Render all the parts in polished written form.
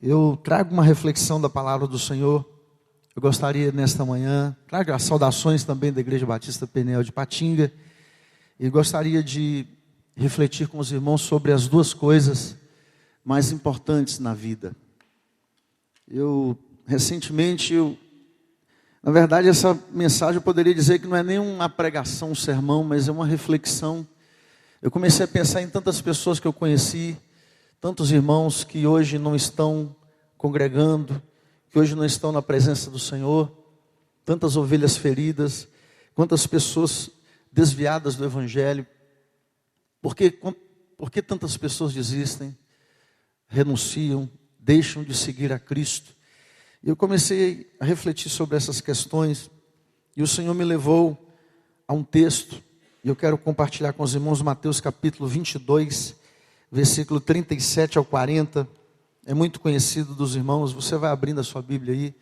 Eu trago uma reflexão da palavra do Senhor. Eu gostaria nesta manhã, trago as saudações também da Igreja Batista Peniel de Patinga, e gostaria de refletir com os irmãos sobre as duas coisas mais importantes na vida. Recentemente, na verdade, essa mensagem eu poderia dizer que não é nem uma pregação, um sermão, mas é uma reflexão. Eu comecei a pensar em tantas pessoas que eu conheci, tantos irmãos que hoje não estão congregando, que hoje não estão na presença do Senhor, tantas ovelhas feridas, quantas pessoas desviadas do Evangelho. Por que tantas pessoas desistem, renunciam, deixam de seguir a Cristo? E eu comecei a refletir sobre essas questões, e o Senhor me levou a um texto, e eu quero compartilhar com os irmãos Mateus capítulo 22, versículo 37 ao 40, é muito conhecido dos irmãos, você vai abrindo a sua Bíblia aí.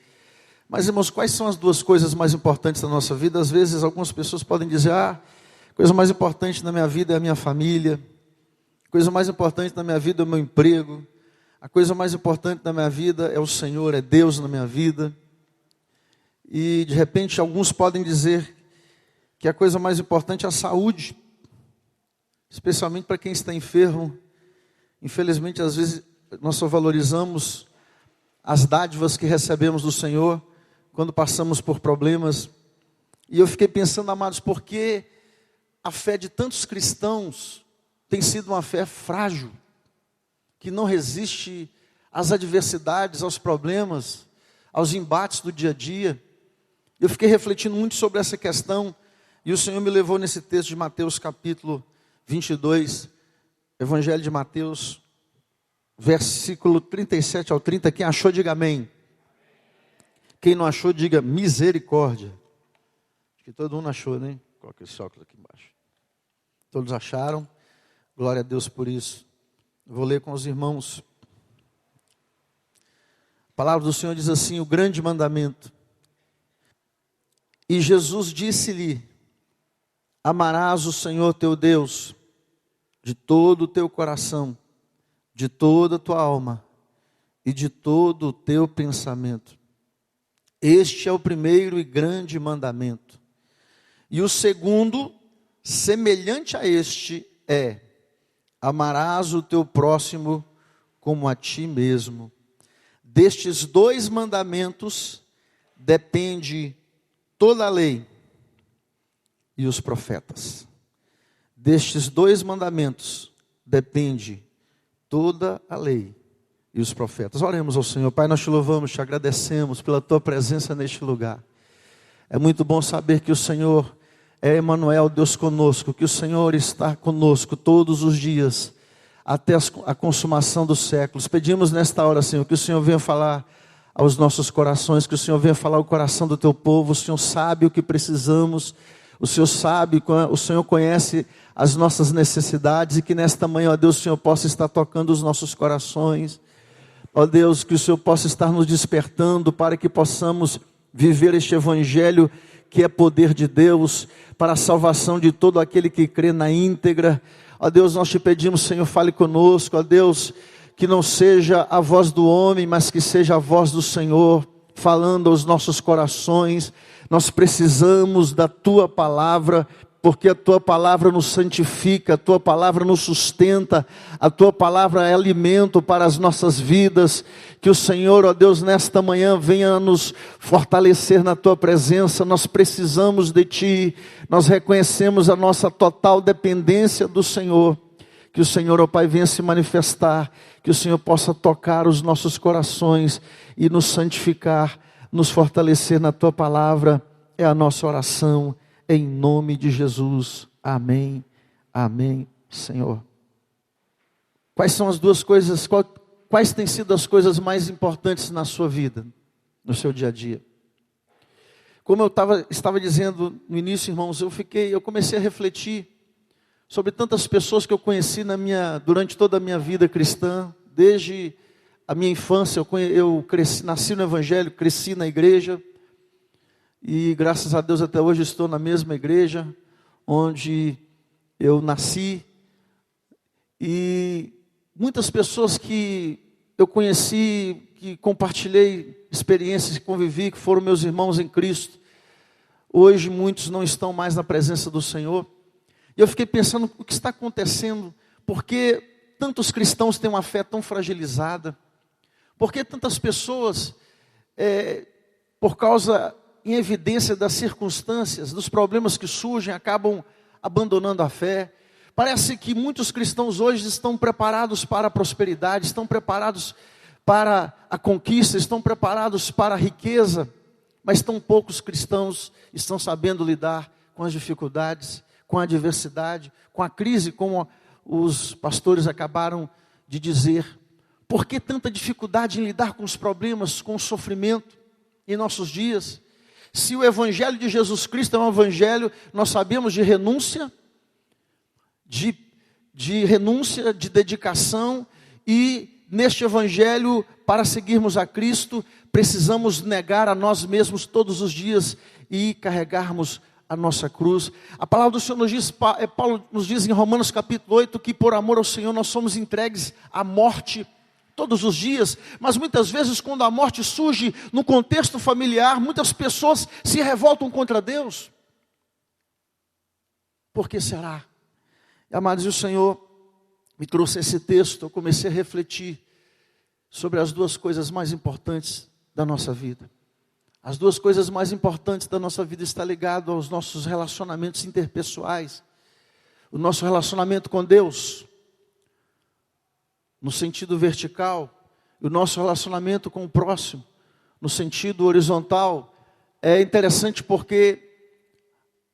Mas irmãos, quais são as duas coisas mais importantes da nossa vida? Às vezes algumas pessoas podem dizer, a coisa mais importante na minha vida é a minha família, a coisa mais importante na minha vida é o meu emprego, a coisa mais importante na minha vida é o Senhor, é Deus na minha vida. E de repente alguns podem dizer que a coisa mais importante é a saúde, especialmente para quem está enfermo. Infelizmente, às vezes, nós só valorizamos as dádivas que recebemos do Senhor quando passamos por problemas. E eu fiquei pensando, amados, por que a fé de tantos cristãos tem sido uma fé frágil, que não resiste às adversidades, aos problemas, aos embates do dia a dia. Eu fiquei refletindo muito sobre essa questão, e o Senhor me levou nesse texto de Mateus capítulo 22, Evangelho de Mateus, versículo 37 ao 30, quem achou, diga amém. Quem não achou, diga misericórdia. Acho que todo mundo achou, né? Coloca esse óculos aqui embaixo. Todos acharam, glória a Deus por isso. Vou ler com os irmãos. A palavra do Senhor diz assim, o grande mandamento. E Jesus disse-lhe, amarás o Senhor teu Deus de todo o teu coração, de toda a tua alma e de todo o teu pensamento. Este é o primeiro e grande mandamento. E o segundo, semelhante a este, é: amarás o teu próximo como a ti mesmo. Destes dois mandamentos depende toda a lei e os profetas. Destes dois mandamentos depende toda a lei e os profetas. Oremos ao Senhor. Pai, nós te louvamos, te agradecemos pela tua presença neste lugar. É muito bom saber que o Senhor é Emanuel, Deus conosco, que o Senhor está conosco todos os dias, até a consumação dos séculos. Pedimos nesta hora, Senhor, que o Senhor venha falar aos nossos corações, que o Senhor venha falar ao coração do teu povo. O Senhor sabe o que precisamos, o Senhor sabe, o Senhor conhece as nossas necessidades, e que nesta manhã, ó Deus, o Senhor possa estar tocando os nossos corações. Ó Deus, que o Senhor possa estar nos despertando para que possamos viver este evangelho que é poder de Deus para a salvação de todo aquele que crê na íntegra. Ó Deus, nós te pedimos, Senhor, fale conosco. Ó Deus, que não seja a voz do homem, mas que seja a voz do Senhor falando aos nossos corações. Nós precisamos da tua palavra, porque a tua palavra nos santifica, a tua palavra nos sustenta, a tua palavra é alimento para as nossas vidas. Que o Senhor, ó Deus, nesta manhã venha nos fortalecer na tua presença. Nós precisamos de ti, nós reconhecemos a nossa total dependência do Senhor. Que o Senhor, ó Pai, venha se manifestar, que o Senhor possa tocar os nossos corações e nos santificar, nos fortalecer na tua palavra. É a nossa oração. Em nome de Jesus, amém, amém, Senhor. Quais são as duas coisas, quais têm sido as coisas mais importantes na sua vida, no seu dia a dia? Como eu estava dizendo no início, irmãos, eu comecei a refletir sobre tantas pessoas que eu conheci durante toda a minha vida cristã, desde a minha infância. Eu nasci no Evangelho, cresci na igreja, e graças a Deus até hoje estou na mesma igreja onde eu nasci. E muitas pessoas que eu conheci, que compartilhei experiências, que convivi, que foram meus irmãos em Cristo. Hoje muitos não estão mais na presença do Senhor. E eu fiquei pensando, o que está acontecendo? Por que tantos cristãos têm uma fé tão fragilizada? Por que tantas pessoas, por causa, em evidência das circunstâncias, dos problemas que surgem, acabam abandonando a fé? Parece que muitos cristãos hoje estão preparados para a prosperidade, estão preparados para a conquista, estão preparados para a riqueza, mas tão poucos cristãos estão sabendo lidar com as dificuldades, com a adversidade, com a crise, como os pastores acabaram de dizer. Por que tanta dificuldade em lidar com os problemas, com o sofrimento em nossos dias? Se o Evangelho de Jesus Cristo é um Evangelho, nós sabemos, de renúncia, de dedicação, e neste Evangelho, para seguirmos a Cristo, precisamos negar a nós mesmos todos os dias e carregarmos a nossa cruz. A palavra do Senhor nos diz, Paulo nos diz em Romanos capítulo 8, que por amor ao Senhor nós somos entregues à morte todos os dias, mas muitas vezes quando a morte surge no contexto familiar, muitas pessoas se revoltam contra Deus. Por que será? Amados, o Senhor me trouxe esse texto, eu comecei a refletir sobre as duas coisas mais importantes da nossa vida. As duas coisas mais importantes da nossa vida estão ligadas aos nossos relacionamentos interpessoais. O nosso relacionamento com Deus, no sentido vertical, e o nosso relacionamento com o próximo, no sentido horizontal. É interessante porque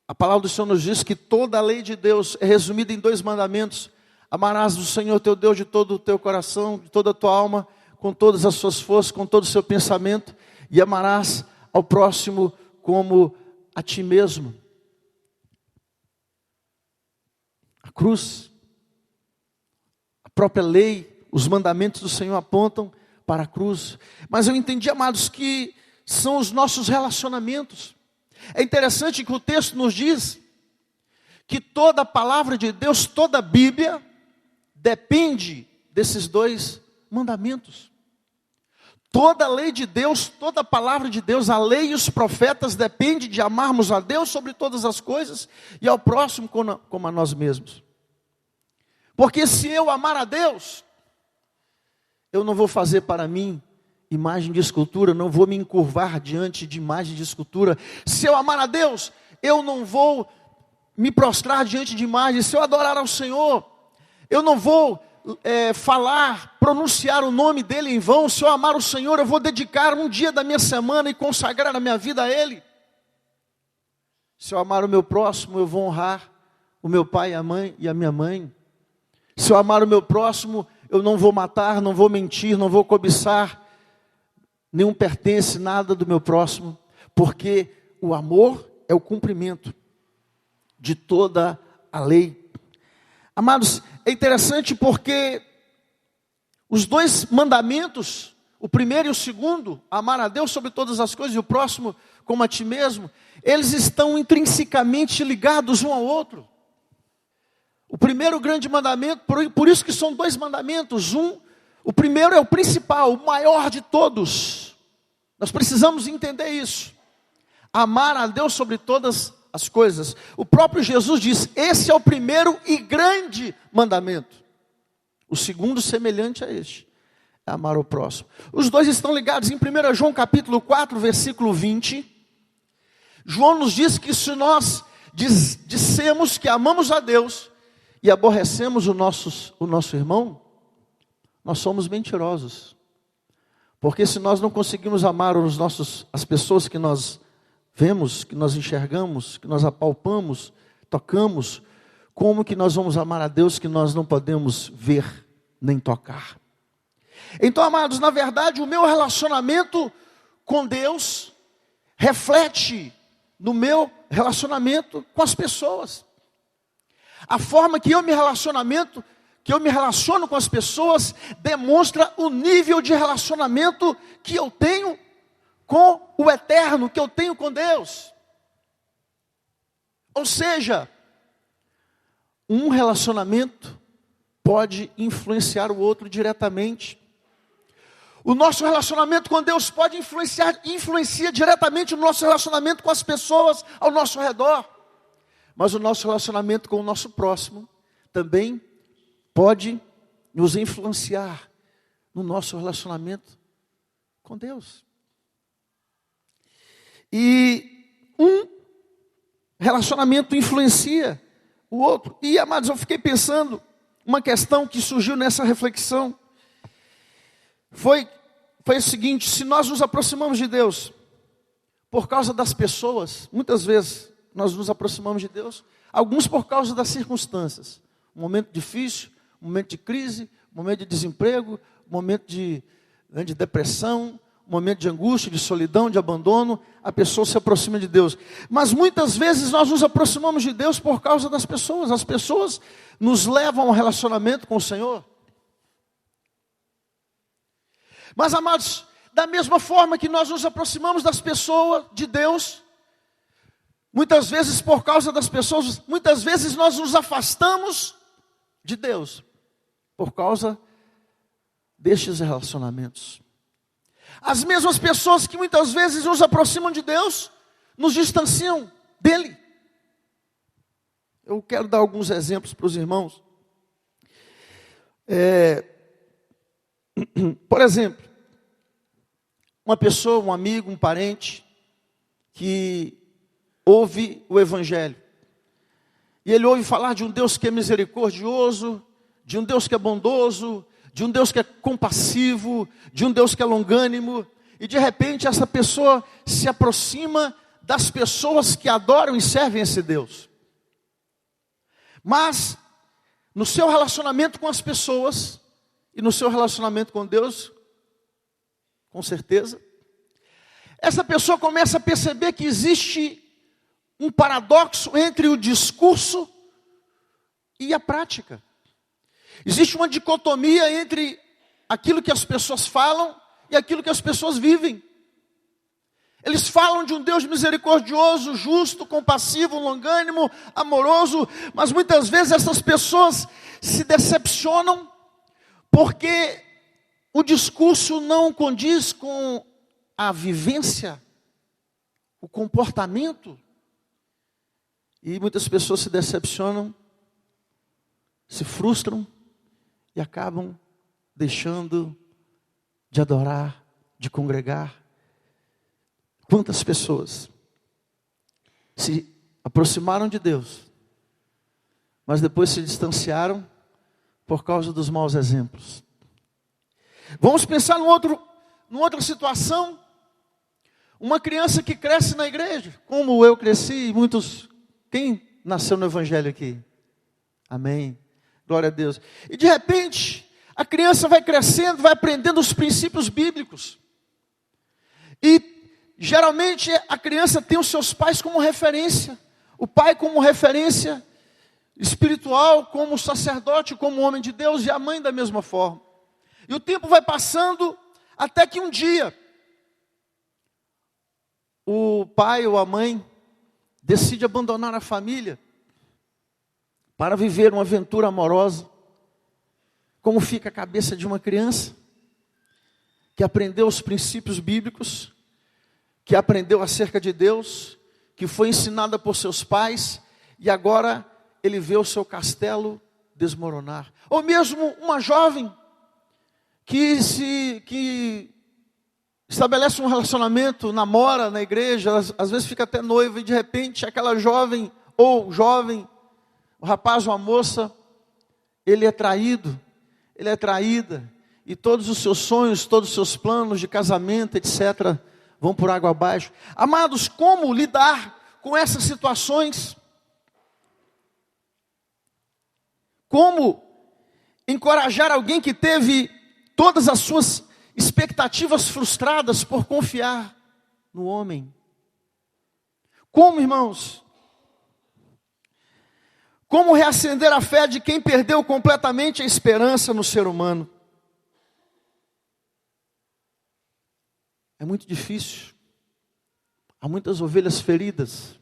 a palavra do Senhor nos diz que toda a lei de Deus é resumida em 2 mandamentos. Amarás o Senhor teu Deus de todo o teu coração, de toda a tua alma, com todas as suas forças, com todo o seu pensamento, e amarás ao próximo como a ti mesmo. A cruz, a própria lei, os mandamentos do Senhor apontam para a cruz. Mas eu entendi, amados, que são os nossos relacionamentos. É interessante que o texto nos diz que toda a palavra de Deus, toda a Bíblia, depende desses 2 mandamentos. Toda a lei de Deus, toda a palavra de Deus, a lei e os profetas dependem de amarmos a Deus sobre todas as coisas e ao próximo como a nós mesmos. Porque se eu amar a Deus, eu não vou fazer para mim imagem de escultura, não vou me encurvar diante de imagem de escultura. Se eu amar a Deus, eu não vou me prostrar diante de imagens. Se eu adorar ao Senhor, eu não vou pronunciar o nome dEle em vão. Se eu amar o Senhor, eu vou dedicar um dia da minha semana e consagrar a minha vida a Ele. Se eu amar o meu próximo, eu vou honrar o meu pai e a minha mãe. Se eu amar o meu próximo, eu não vou matar, não vou mentir, não vou cobiçar nenhum pertence, nada do meu próximo, porque o amor é o cumprimento de toda a lei. Amados, é interessante porque os 2 mandamentos, o primeiro e o segundo, amar a Deus sobre todas as coisas e o próximo como a ti mesmo, eles estão intrinsecamente ligados um ao outro. O primeiro grande mandamento, por isso que são 2 mandamentos. O primeiro é o principal, o maior de todos. Nós precisamos entender isso. Amar a Deus sobre todas as coisas. O próprio Jesus diz, esse é o primeiro e grande mandamento. O segundo, semelhante a este, é amar o próximo. Os 2 estão ligados em 1 João capítulo 4, versículo 20. João nos diz que se nós dissemos que amamos a Deus e aborrecemos o nosso irmão, nós somos mentirosos. Porque se nós não conseguimos amar as pessoas que nós vemos, que nós enxergamos, que nós apalpamos, tocamos, como que nós vamos amar a Deus que nós não podemos ver nem tocar? Então, amados, na verdade, o meu relacionamento com Deus reflete no meu relacionamento com as pessoas. A forma que eu me relaciono com as pessoas demonstra o nível de relacionamento que eu tenho com o eterno, que eu tenho com Deus. Ou seja, um relacionamento pode influenciar o outro diretamente. O nosso relacionamento com Deus pode influencia diretamente o nosso relacionamento com as pessoas ao nosso redor. Mas o nosso relacionamento com o nosso próximo também pode nos influenciar no nosso relacionamento com Deus. E um relacionamento influencia o outro. E, amados, eu fiquei pensando, uma questão que surgiu nessa reflexão, foi o seguinte: se nós nos aproximamos de Deus por causa das pessoas, muitas vezes nós nos aproximamos de Deus, alguns por causa das circunstâncias, um momento difícil, um momento de crise, um momento de desemprego, um momento de depressão, um momento de angústia, de solidão, de abandono, a pessoa se aproxima de Deus. Mas muitas vezes nós nos aproximamos de Deus por causa das pessoas. As pessoas nos levam a um relacionamento com o Senhor. Mas, amados, da mesma forma que nós nos aproximamos das pessoas, de Deus, muitas vezes por causa das pessoas, muitas vezes nós nos afastamos de Deus por causa destes relacionamentos. As mesmas pessoas que muitas vezes nos aproximam de Deus, nos distanciam dele. Eu quero dar alguns exemplos para os irmãos. Por exemplo, uma pessoa, um amigo, um parente, que ouve o Evangelho. E ele ouve falar de um Deus que é misericordioso, de um Deus que é bondoso, de um Deus que é compassivo, de um Deus que é longânimo. E de repente essa pessoa se aproxima das pessoas que adoram e servem esse Deus. Mas no seu relacionamento com as pessoas e no seu relacionamento com Deus, com certeza, essa pessoa começa a perceber que existe um paradoxo entre o discurso e a prática. Existe uma dicotomia entre aquilo que as pessoas falam e aquilo que as pessoas vivem. Eles falam de um Deus misericordioso, justo, compassivo, longânimo, amoroso, mas muitas vezes essas pessoas se decepcionam porque o discurso não condiz com a vivência, o comportamento. E muitas pessoas se decepcionam, se frustram e acabam deixando de adorar, de congregar. Quantas pessoas se aproximaram de Deus, mas depois se distanciaram por causa dos maus exemplos. Vamos pensar numa outra situação. Uma criança que cresce na igreja, como eu cresci, e muitos. Quem nasceu no Evangelho aqui? Amém. Glória a Deus. E de repente, a criança vai crescendo, vai aprendendo os princípios bíblicos. E geralmente a criança tem os seus pais como referência. O pai como referência espiritual, como sacerdote, como homem de Deus, e a mãe da mesma forma. E o tempo vai passando até que um dia o pai ou a mãe decide abandonar a família para viver uma aventura amorosa. Como fica a cabeça de uma criança que aprendeu os princípios bíblicos, que aprendeu acerca de Deus, que foi ensinada por seus pais, e agora ele vê o seu castelo desmoronar. Ou mesmo uma jovem que estabelece um relacionamento, namora na igreja, às vezes fica até noiva, e de repente aquela jovem ou jovem, o rapaz ou a moça, ele é traído, ele é traída, e todos os seus sonhos, todos os seus planos de casamento, etc., vão por água abaixo. Amados, como lidar com essas situações? Como encorajar alguém que teve todas as suas expectativas frustradas por confiar no homem? Como, irmãos? Como reacender a fé de quem perdeu completamente a esperança no ser humano? É muito difícil. Há muitas ovelhas feridas.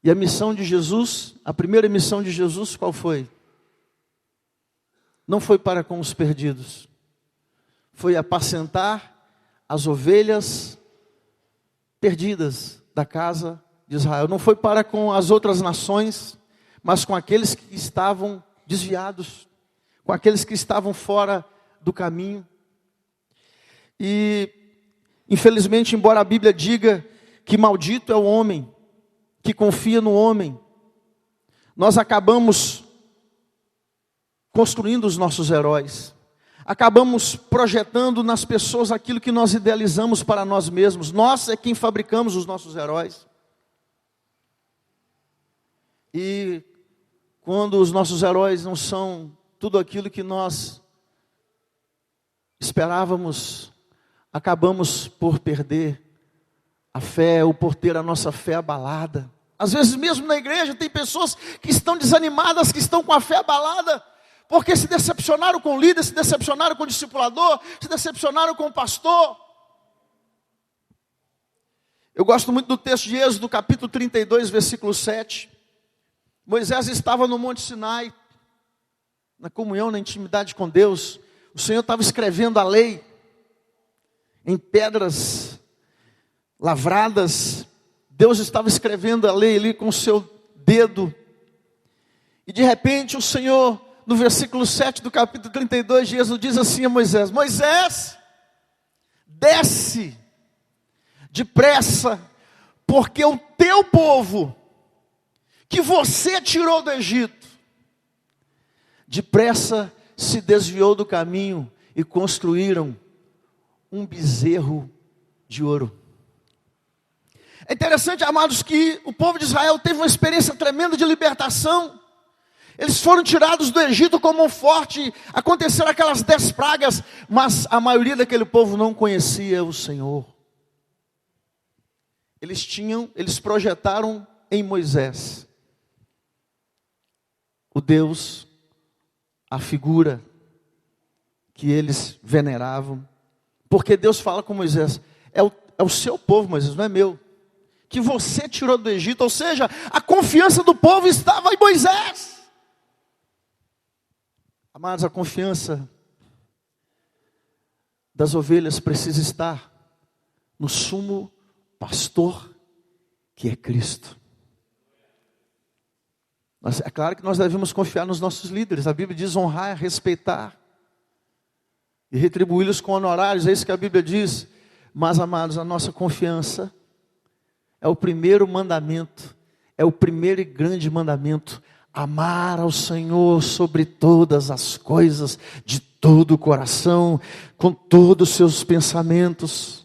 E a missão de Jesus, a primeira missão de Jesus, qual foi? Não foi para com os perdidos. foi apacentar as ovelhas perdidas da casa de Israel. Não foi para com as outras nações, mas com aqueles que estavam desviados, com aqueles que estavam fora do caminho. E, infelizmente, embora a Bíblia diga que maldito é o homem que confia no homem, nós acabamos construindo os nossos heróis. Acabamos projetando nas pessoas aquilo que nós idealizamos para nós mesmos. Nós é quem fabricamos os nossos heróis. E quando os nossos heróis não são tudo aquilo que nós esperávamos, acabamos por perder a fé ou por ter a nossa fé abalada. Às vezes mesmo na igreja tem pessoas que estão desanimadas, que estão com a fé abalada, porque se decepcionaram com o líder, se decepcionaram com o discipulador, se decepcionaram com o pastor. Eu gosto muito do texto de Êxodo, capítulo 32, versículo 7. Moisés estava no Monte Sinai, na comunhão, na intimidade com Deus. O Senhor estava escrevendo a lei em pedras lavradas. Deus estava escrevendo a lei ali com o seu dedo. E de repente o Senhor, no versículo 7 do capítulo 32 de Êxodo, diz assim a Moisés: Moisés, desce depressa, porque o teu povo, que você tirou do Egito, depressa se desviou do caminho e construíram um bezerro de ouro. É interessante, amados, que o povo de Israel teve uma experiência tremenda de libertação. Eles foram tirados do Egito como um forte, aconteceram aquelas 10 pragas, mas a maioria daquele povo não conhecia o Senhor. Eles projetaram em Moisés o Deus, a figura que eles veneravam, porque Deus fala com Moisés: é o seu povo, Moisés, não é meu, que você tirou do Egito. Ou seja, a confiança do povo estava em Moisés. Amados, a confiança das ovelhas precisa estar no sumo pastor, que é Cristo. É claro que nós devemos confiar nos nossos líderes. A Bíblia diz honrar, respeitar e retribuí-los com honorários. É isso que a Bíblia diz. Mas, amados, a nossa confiança é o primeiro mandamento, é o primeiro e grande mandamento: amar ao Senhor sobre todas as coisas, de todo o coração, com todos os seus pensamentos.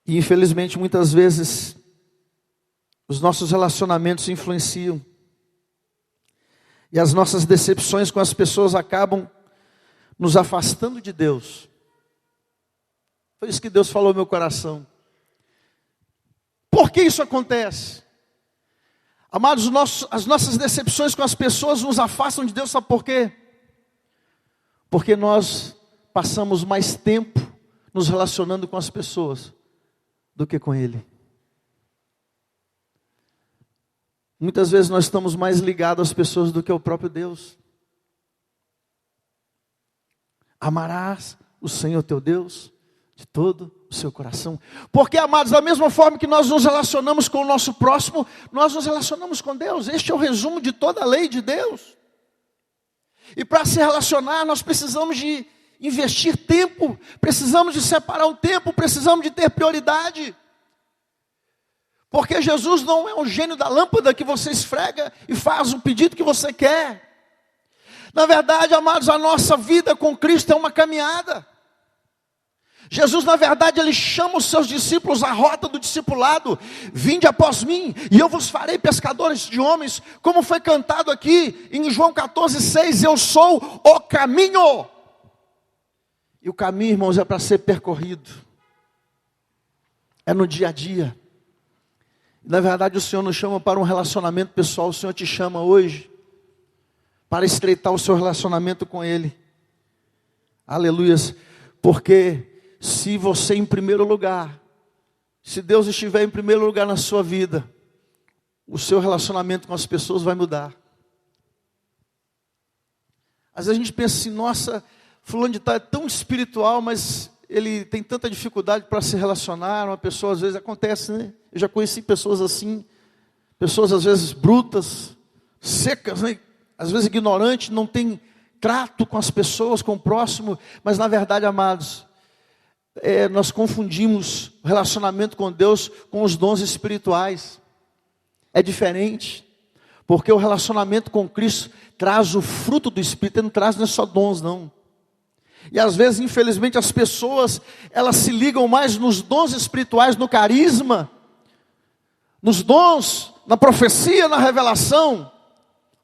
E infelizmente muitas vezes os nossos relacionamentos influenciam, e as nossas decepções com as pessoas acabam nos afastando de Deus. Foi isso que Deus falou no meu coração. Por que isso acontece? Amados, as nossas decepções com as pessoas nos afastam de Deus, sabe por quê? Porque nós passamos mais tempo nos relacionando com as pessoas do que com Ele. Muitas vezes nós estamos mais ligados às pessoas do que ao próprio Deus. Amarás o Senhor teu Deus de todo o seu coração. Porque, amados, da mesma forma que nós nos relacionamos com o nosso próximo, nós nos relacionamos com Deus. Este é o resumo de toda a lei de Deus. E para se relacionar, nós precisamos de investir tempo, precisamos de separar um tempo, precisamos de ter prioridade. Porque Jesus não é um gênio da lâmpada que você esfrega e faz o pedido que você quer. Na verdade, amados, a nossa vida com Cristo é uma caminhada. Jesus, na verdade, Ele chama os seus discípulos à rota do discipulado. Vinde após mim, e eu vos farei pescadores de homens, como foi cantado aqui em João 14,6, eu sou o caminho. E o caminho, irmãos, é para ser percorrido. É no dia a dia. Na verdade, o Senhor nos chama para um relacionamento pessoal. O Senhor te chama hoje para estreitar o seu relacionamento com Ele. Aleluias. Porque se você em primeiro lugar, se Deus estiver em primeiro lugar na sua vida, o seu relacionamento com as pessoas vai mudar. Às vezes a gente pensa assim, nossa, fulano de tal é tão espiritual, mas ele tem tanta dificuldade para se relacionar. Uma pessoa, às vezes, acontece, né? Eu já conheci pessoas assim, pessoas às vezes brutas, secas, né? Às vezes ignorantes, não tem trato com as pessoas, com o próximo. Mas na verdade, amados, nós confundimos o relacionamento com Deus com os dons espirituais. É diferente, porque o relacionamento com Cristo traz o fruto do Espírito. Ele não é só dons, não. E às vezes, infelizmente, as pessoas, elas se ligam mais nos dons espirituais, no carisma, nos dons, na profecia, na revelação,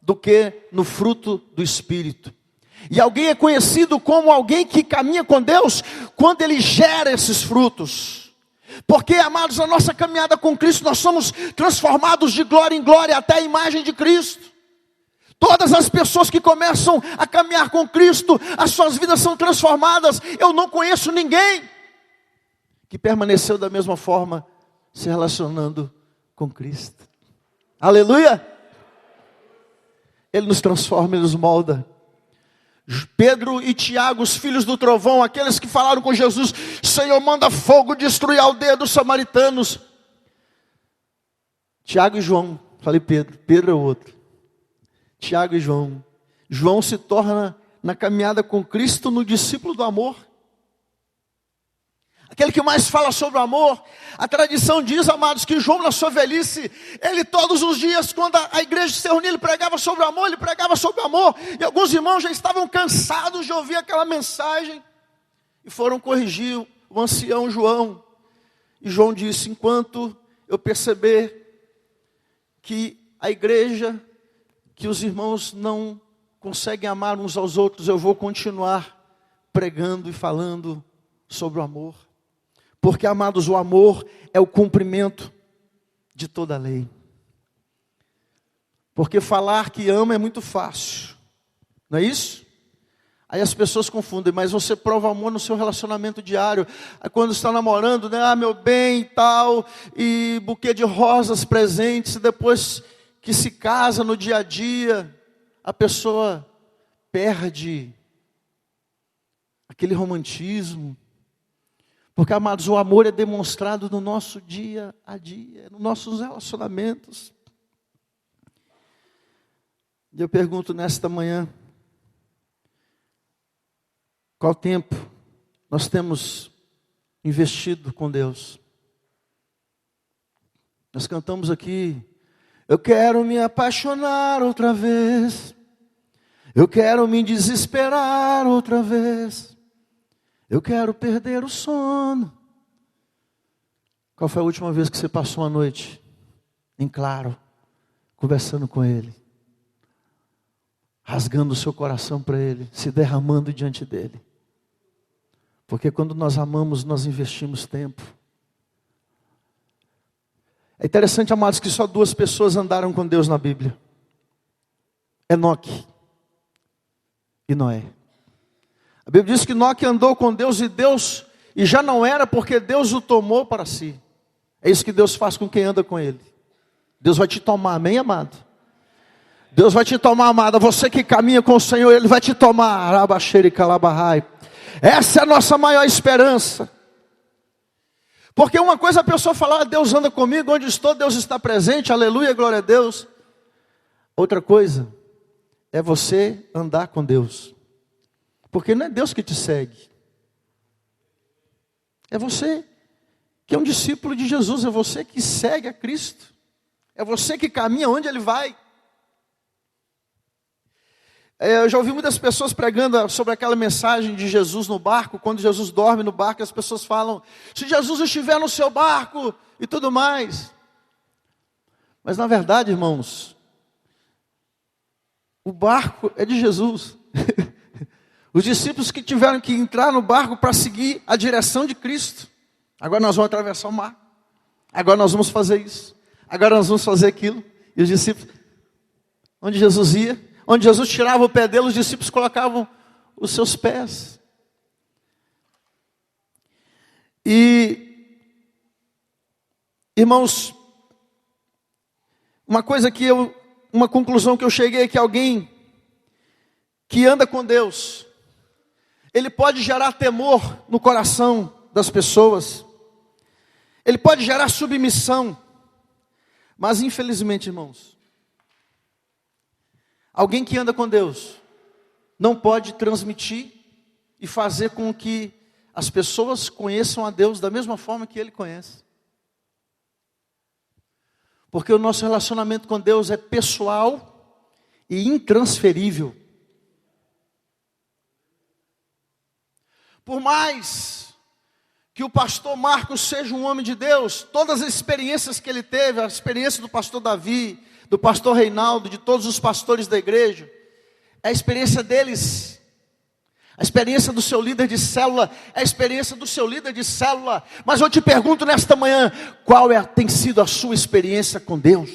do que no fruto do Espírito. E alguém é conhecido como alguém que caminha com Deus quando ele gera esses frutos. Porque, amados, a nossa caminhada com Cristo, nós somos transformados de glória em glória até a imagem de Cristo. Todas as pessoas que começam a caminhar com Cristo, as suas vidas são transformadas. Eu não conheço ninguém que permaneceu da mesma forma, se relacionando com Cristo. Aleluia! Ele nos transforma, Ele nos molda. Pedro e Tiago, os filhos do trovão, aqueles que falaram com Jesus: Senhor, manda fogo destruir a aldeia dos samaritanos. Tiago e João, falei Pedro, Pedro é o outro. Tiago e João. João se torna, na caminhada com Cristo, no discípulo do amor. Aquele que mais fala sobre o amor. A tradição diz, amados, que João, na sua velhice, ele todos os dias, quando a igreja se reunia, ele pregava sobre o amor, ele pregava sobre o amor. E alguns irmãos já estavam cansados de ouvir aquela mensagem e foram corrigir o ancião João. E João disse: enquanto eu perceber que a igreja, que os irmãos não conseguem amar uns aos outros, eu vou continuar pregando e falando sobre o amor. Porque, amados, o amor é o cumprimento de toda a lei. Porque falar que ama é muito fácil, não é isso? Aí as pessoas confundem, mas você prova amor no seu relacionamento diário. Aí quando está namorando, né? Ah, meu bem e tal, e buquê de rosas presentes, depois que se casa no dia a dia, a pessoa perde aquele romantismo. Porque, amados, o amor é demonstrado no nosso dia a dia, nos nossos relacionamentos. E eu pergunto nesta manhã, qual tempo nós temos investido com Deus? Nós cantamos aqui: eu quero me apaixonar outra vez, eu quero me desesperar outra vez, eu quero perder o sono. Qual foi a última vez que você passou a noite em claro, conversando com Ele, rasgando o seu coração para Ele, se derramando diante dEle? Porque quando nós amamos, nós investimos tempo. É interessante, amados, que só 2 pessoas andaram com Deus na Bíblia: Enoque e Noé. A Bíblia diz que Enoque andou com Deus e já não era porque Deus o tomou para si. É isso que Deus faz com quem anda com Ele. Deus vai te tomar, amém, amado? Deus vai te tomar, amada. Você que caminha com o Senhor, Ele vai te tomar. Essa é a nossa maior esperança. Porque uma coisa a pessoa falar: Deus anda comigo, onde estou, Deus está presente, aleluia, glória a Deus. Outra coisa é você andar com Deus. Porque não é Deus que te segue. É você que é um discípulo de Jesus. É você que segue a Cristo. É você que caminha onde Ele vai. Eu já ouvi muitas pessoas pregando sobre aquela mensagem de Jesus no barco. Quando Jesus dorme no barco, as pessoas falam: se Jesus estiver no seu barco e tudo mais. Mas na verdade, irmãos, o barco é de Jesus. Os discípulos que tiveram que entrar no barco para seguir a direção de Cristo. Agora nós vamos atravessar o mar. Agora nós vamos fazer isso. Agora nós vamos fazer aquilo. E os discípulos, onde Jesus ia, onde Jesus tirava o pé dele, os discípulos colocavam os seus pés. E, irmãos, uma conclusão que eu cheguei é que alguém que anda com Deus, ele pode gerar temor no coração das pessoas, ele pode gerar submissão, mas infelizmente, irmãos, alguém que anda com Deus não pode transmitir e fazer com que as pessoas conheçam a Deus da mesma forma que ele conhece. Porque o nosso relacionamento com Deus é pessoal e intransferível. Por mais que o pastor Marcos seja um homem de Deus, todas as experiências que ele teve, a experiência do pastor Davi, do pastor Reinaldo, de todos os pastores da igreja, é a experiência deles. A experiência do seu líder de célula é a experiência do seu líder de célula. Mas eu te pergunto nesta manhã, qual tem sido a sua experiência com Deus?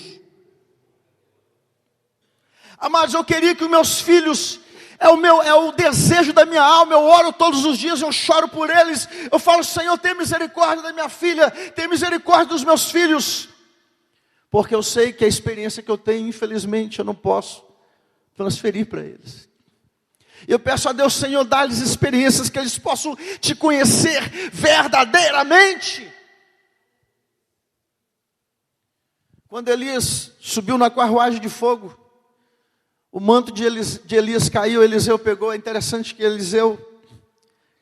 Amados, eu queria que os meus filhos, é o desejo da minha alma, eu oro todos os dias, eu choro por eles, eu falo, Senhor, tem misericórdia da minha filha, tem misericórdia dos meus filhos, porque eu sei que a experiência que eu tenho, infelizmente, eu não posso transferir para eles. Eu peço a Deus, Senhor, dá-lhes experiências que eles possam te conhecer verdadeiramente. Quando Elias subiu na carruagem de fogo, o manto de Elias caiu, Eliseu pegou. É interessante que Eliseu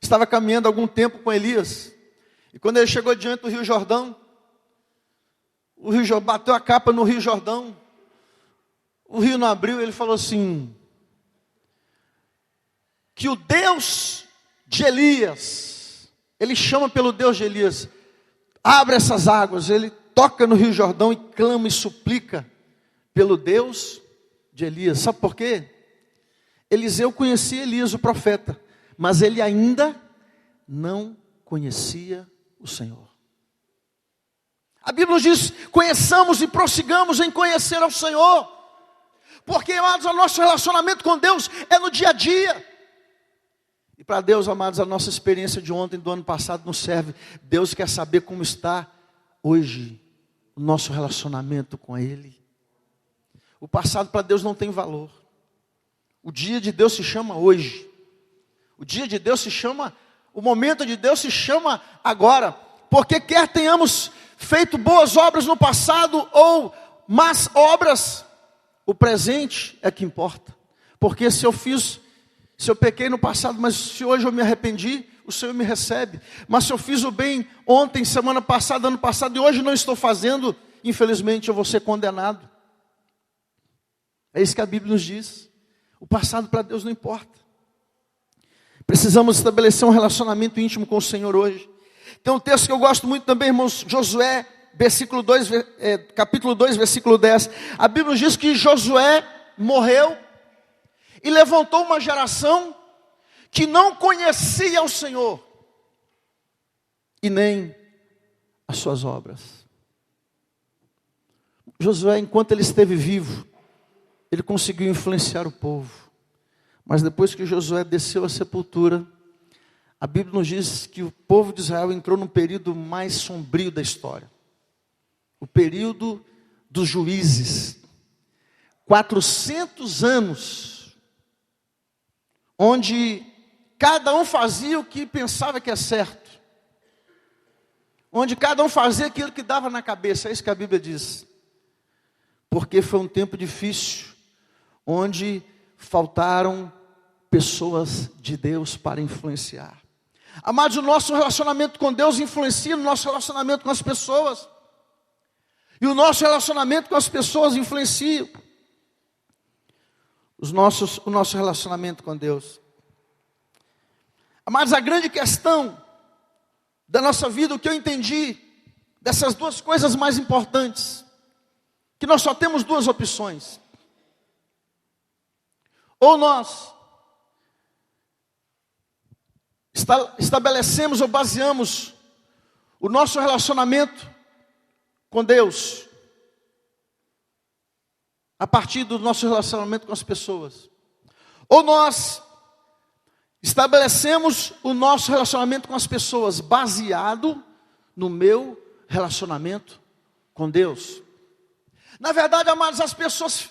estava caminhando há algum tempo com Elias. E quando ele chegou diante do Rio Jordão, o rio bateu a capa no Rio Jordão. O rio não abriu, ele falou assim: que o Deus de Elias, ele chama pelo Deus de Elias, abre essas águas. Ele toca no Rio Jordão e clama e suplica pelo Deus de Elias. Sabe por quê? Eliseu conhecia Elias, o profeta, mas ele ainda não conhecia o Senhor. A Bíblia diz: conheçamos e prossigamos em conhecer ao Senhor, porque, amados, o nosso relacionamento com Deus é no dia a dia. E para Deus, amados, a nossa experiência de ontem, do ano passado, não serve. Deus quer saber como está hoje o nosso relacionamento com Ele. O passado para Deus não tem valor. O dia de Deus se chama hoje. O dia de Deus se chama, o momento de Deus se chama agora. Porque quer tenhamos feito boas obras no passado ou más obras, o presente é que importa. Porque se eu pequei no passado, mas se hoje eu me arrependi, o Senhor me recebe. Mas se eu fiz o bem ontem, semana passada, ano passado, e hoje não estou fazendo, infelizmente eu vou ser condenado. É isso que a Bíblia nos diz. O passado para Deus não importa. Precisamos estabelecer um relacionamento íntimo com o Senhor hoje. Tem um texto que eu gosto muito também, irmãos, Josué, capítulo 2, versículo 10. A Bíblia nos diz que Josué morreu e levantou uma geração que não conhecia o Senhor e nem as suas obras. Josué, enquanto ele esteve vivo, ele conseguiu influenciar o povo. Mas depois que Josué desceu à sepultura, a Bíblia nos diz que o povo de Israel entrou num período mais sombrio da história. O período dos juízes. 400 anos, onde cada um fazia o que pensava que é certo. Onde cada um fazia aquilo que dava na cabeça. É isso que a Bíblia diz. Porque foi um tempo difícil, onde faltaram pessoas de Deus para influenciar. Amados, o nosso relacionamento com Deus influencia no nosso relacionamento com as pessoas. E o nosso relacionamento com as pessoas influencia o nosso relacionamento com Deus. Amados, a grande questão da nossa vida, o que eu entendi dessas duas coisas mais importantes, que nós só temos duas opções. Ou nós estabelecemos ou baseamos o nosso relacionamento com Deus a partir do nosso relacionamento com as pessoas. Ou nós estabelecemos o nosso relacionamento com as pessoas baseado no meu relacionamento com Deus. Na verdade, amados, as pessoas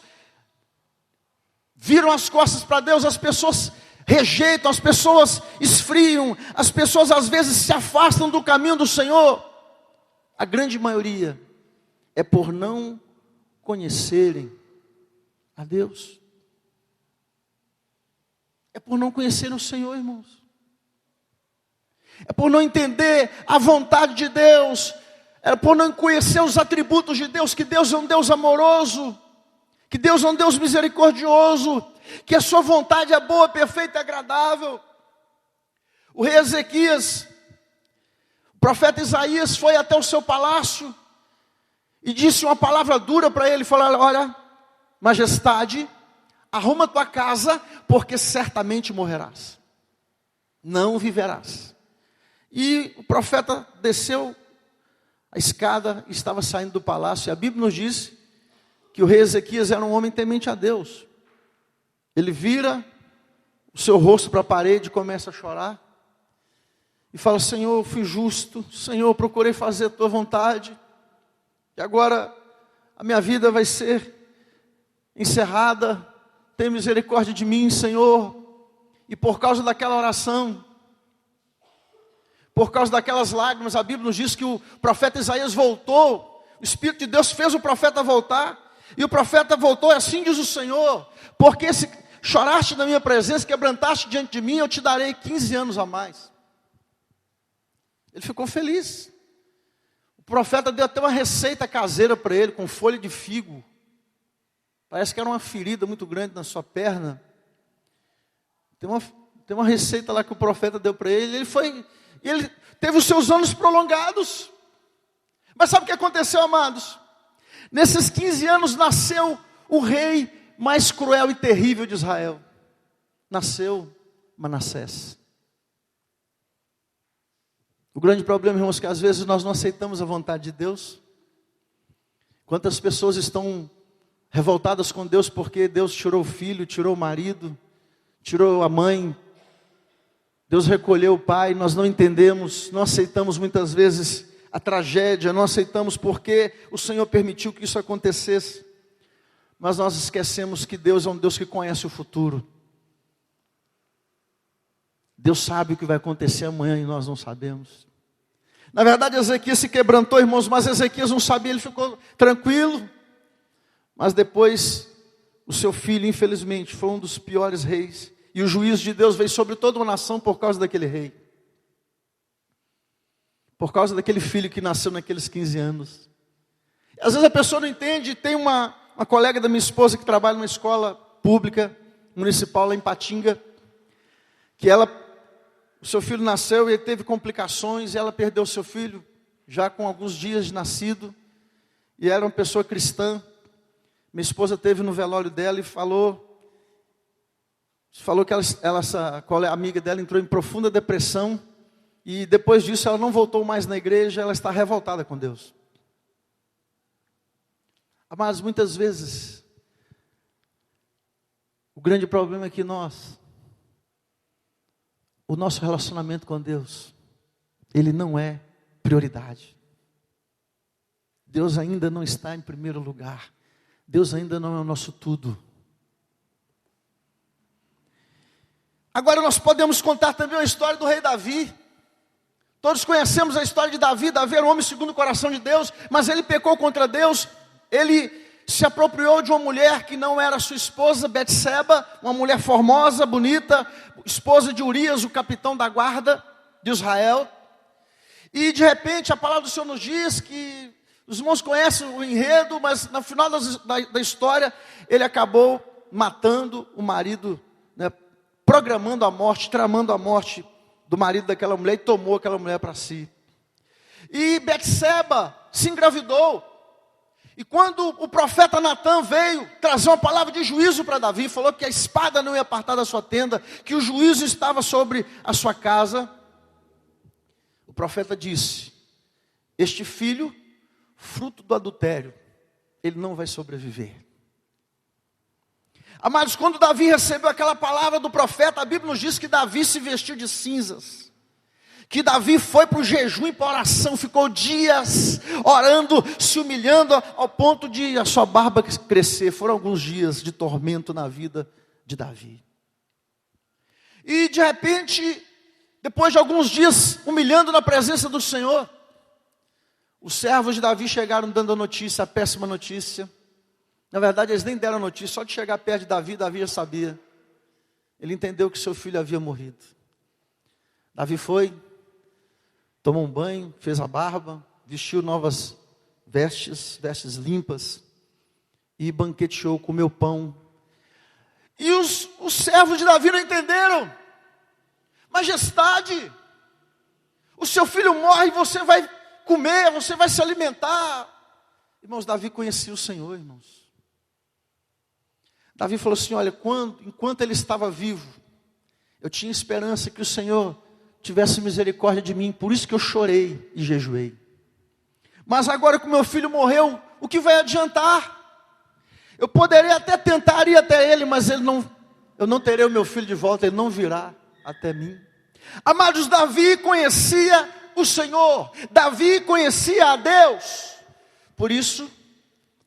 viram as costas para Deus, as pessoas rejeitam, as pessoas esfriam, as pessoas às vezes se afastam do caminho do Senhor. A grande maioria é por não conhecerem a Deus. É por não conhecerem o Senhor, irmãos. É por não entender a vontade de Deus. É por não conhecer os atributos de Deus, que Deus é um Deus amoroso, que Deus é um Deus misericordioso, que a sua vontade é boa, perfeita e agradável. O rei Ezequias, o profeta Isaías foi até o seu palácio e disse uma palavra dura para ele, falou: olha, majestade, arruma tua casa, porque certamente morrerás, não viverás. E o profeta desceu a escada, estava saindo do palácio, e a Bíblia nos diz que o rei Ezequias era um homem temente a Deus. Ele vira o seu rosto para a parede e começa a chorar, e fala: Senhor, eu fui justo, Senhor, eu procurei fazer a tua vontade, e agora a minha vida vai ser encerrada, tem misericórdia de mim, Senhor. E por causa daquela oração, por causa daquelas lágrimas, a Bíblia nos diz que o profeta Isaías voltou, o Espírito de Deus fez o profeta voltar, e o profeta voltou, assim diz o Senhor: porque se choraste na minha presença, quebrantaste diante de mim, eu te darei 15 anos a mais. Ele ficou feliz. O profeta deu até uma receita caseira para ele, com folha de figo. Parece que era uma ferida muito grande na sua perna. Tem uma receita lá que o profeta deu para ele. Ele teve os seus anos prolongados. Mas sabe o que aconteceu, amados? Nesses 15 anos nasceu o rei mais cruel e terrível de Israel. Nasceu Manassés. O grande problema, irmãos, é que às vezes nós não aceitamos a vontade de Deus. Quantas pessoas estão revoltadas com Deus porque Deus tirou o filho, tirou o marido, tirou a mãe, Deus recolheu o pai. Nós não entendemos, não aceitamos muitas vezes a tragédia, não aceitamos porque o Senhor permitiu que isso acontecesse, mas nós esquecemos que Deus é um Deus que conhece o futuro. Deus sabe o que vai acontecer amanhã e nós não sabemos. Na verdade, Ezequias se quebrantou, irmãos, mas Ezequias não sabia, ele ficou tranquilo. Mas depois, o seu filho, infelizmente, foi um dos piores reis. E o juízo de Deus veio sobre toda uma nação por causa daquele rei. Por causa daquele filho que nasceu naqueles 15 anos. Às vezes a pessoa não entende. Tem uma colega da minha esposa que trabalha numa escola pública, municipal, lá em Patinga. Que o seu filho nasceu e ele teve complicações. E ela perdeu o seu filho já com alguns dias de nascido. E era uma pessoa cristã. Minha esposa esteve no velório dela e falou que essa amiga dela entrou em profunda depressão. E depois disso ela não voltou mais na igreja, ela está revoltada com Deus. Mas muitas vezes, o grande problema é que o nosso relacionamento com Deus, ele não é prioridade. Deus ainda não está em primeiro lugar. Deus ainda não é o nosso tudo. Agora nós podemos contar também a história do rei Davi. Todos conhecemos a história de Davi. Davi era um homem segundo o coração de Deus, mas ele pecou contra Deus. Ele se apropriou de uma mulher que não era sua esposa, Betseba, uma mulher formosa, bonita, esposa de Urias, o capitão da guarda de Israel. E de repente a palavra do Senhor nos diz que os irmãos conhecem o enredo, mas no final da história, ele acabou matando o marido, né, programando a morte, tramando a morte do marido daquela mulher, e tomou aquela mulher para si. E Betseba se engravidou. E quando o profeta Natã veio trazer uma palavra de juízo para Davi, falou que a espada não ia apartar da sua tenda, que o juízo estava sobre a sua casa, o profeta disse: este filho, fruto do adultério, ele não vai sobreviver. Amados, quando Davi recebeu aquela palavra do profeta, a Bíblia nos diz que Davi se vestiu de cinzas, que Davi foi para o jejum e para a oração, ficou dias orando, se humilhando, ao ponto de a sua barba crescer. Foram alguns dias de tormento na vida de Davi. E de repente, depois de alguns dias humilhando na presença do Senhor, os servos de Davi chegaram dando a notícia, a péssima notícia. Na verdade, eles nem deram a notícia, só de chegar perto de Davi, Davi já sabia. Ele entendeu que seu filho havia morrido. Davi foi, tomou um banho, fez a barba, vestiu novas vestes limpas, e banqueteou, comeu pão. E os servos de Davi não entenderam. Majestade, o seu filho morre, você vai comer, você vai se alimentar. Irmãos, Davi conhecia o Senhor, irmãos. Davi falou assim, olha, enquanto ele estava vivo, eu tinha esperança que o Senhor tivesse misericórdia de mim, por isso que eu chorei e jejuei. Mas agora que o meu filho morreu, o que vai adiantar? Eu poderia até tentar ir até ele, mas eu não terei o meu filho de volta, ele não virá até mim. Amados, Davi conhecia o Senhor, Davi conhecia a Deus. Por isso,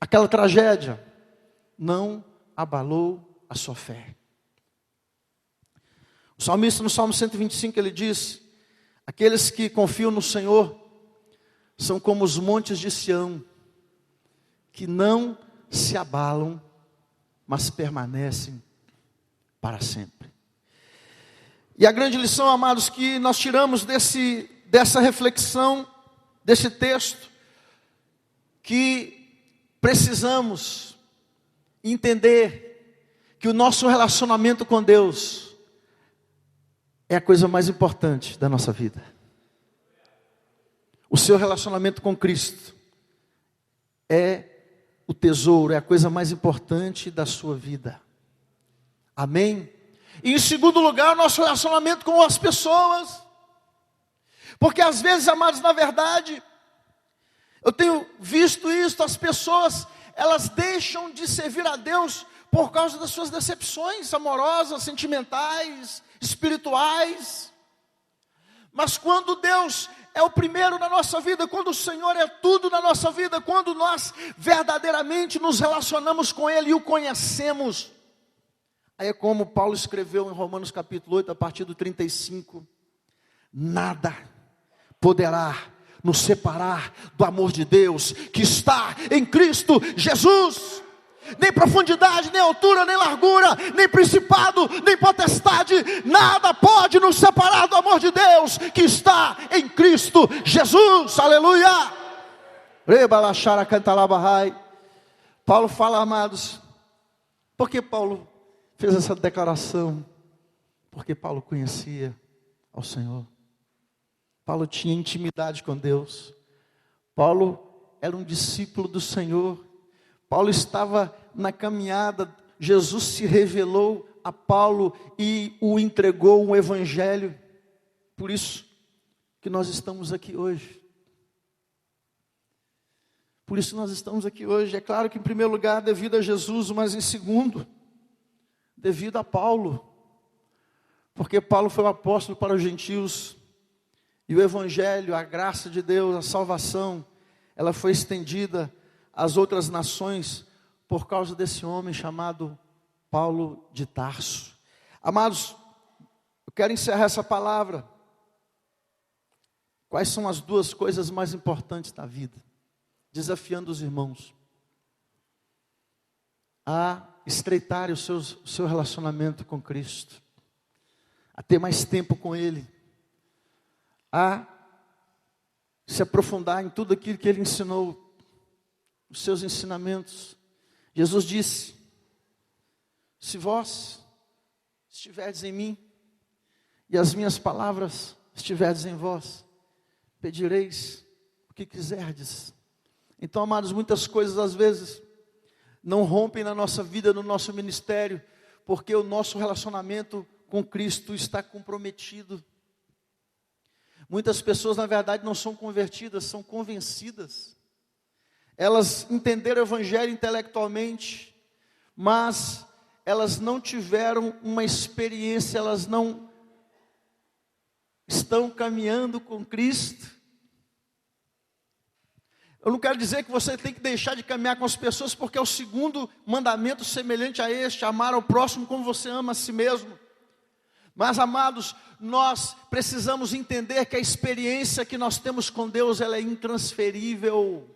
aquela tragédia não abalou a sua fé. O salmista no Salmo 125, ele diz, aqueles que confiam no Senhor são como os montes de Sião, que não se abalam, mas permanecem para sempre. E a grande lição, amados, que nós tiramos dessa reflexão, desse texto, que precisamos entender que o nosso relacionamento com Deus é a coisa mais importante da nossa vida. O seu relacionamento com Cristo é o tesouro, é a coisa mais importante da sua vida. Amém? E em segundo lugar, o nosso relacionamento com as pessoas. Porque às vezes, amados, na verdade, eu tenho visto isso, as pessoas, elas deixam de servir a Deus por causa das suas decepções amorosas, sentimentais, espirituais. Mas quando Deus é o primeiro na nossa vida, quando o Senhor é tudo na nossa vida, quando nós verdadeiramente nos relacionamos com Ele e o conhecemos, aí é como Paulo escreveu em Romanos capítulo 8, a partir do 35, nada poderá nos separar do amor de Deus que está em Cristo Jesus. Nem profundidade, nem altura, nem largura, nem principado, nem potestade, nada pode nos separar do amor de Deus que está em Cristo Jesus. Aleluia! Paulo fala, amados, por que Paulo fez essa declaração? Porque Paulo conhecia ao Senhor. Paulo tinha intimidade com Deus. Paulo era um discípulo do Senhor. Paulo estava na caminhada, Jesus se revelou a Paulo e o entregou um evangelho. Por isso que nós estamos aqui hoje. Por isso nós estamos aqui hoje. É claro que em primeiro lugar devido a Jesus, mas em segundo, devido a Paulo. Porque Paulo foi o apóstolo para os gentios. E o evangelho, a graça de Deus, a salvação, ela foi estendida às outras nações por causa desse homem chamado Paulo de Tarso. Amados, eu quero encerrar essa palavra. Quais são as duas coisas mais importantes da vida? Desafiando os irmãos a estreitar o seu relacionamento com Cristo, a ter mais tempo com Ele, a se aprofundar em tudo aquilo que Ele ensinou, os seus ensinamentos. Jesus disse, se vós estiverdes em mim, e as minhas palavras estiverdes em vós, pedireis o que quiserdes. Então, amados, muitas coisas às vezes não rompem na nossa vida, no nosso ministério, porque o nosso relacionamento com Cristo está comprometido. Muitas pessoas, na verdade, não são convertidas, são convencidas. Elas entenderam o evangelho intelectualmente, mas elas não tiveram uma experiência, elas não estão caminhando com Cristo. Eu não quero dizer que você tem que deixar de caminhar com as pessoas, porque é o segundo mandamento semelhante a este: amar ao próximo como você ama a si mesmo. Mas, amados, nós precisamos entender que a experiência que nós temos com Deus, ela é intransferível.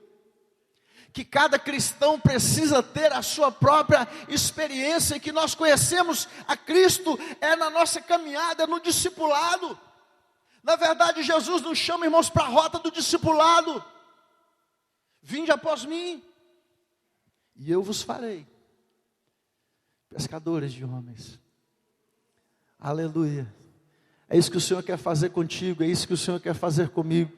Que cada cristão precisa ter a sua própria experiência, e que nós conhecemos a Cristo na nossa caminhada, no discipulado. Na verdade, Jesus nos chama, irmãos, para a rota do discipulado. Vinde após mim, e eu vos farei pescadores de homens. Aleluia. É isso que o Senhor quer fazer contigo, é isso que o Senhor quer fazer comigo.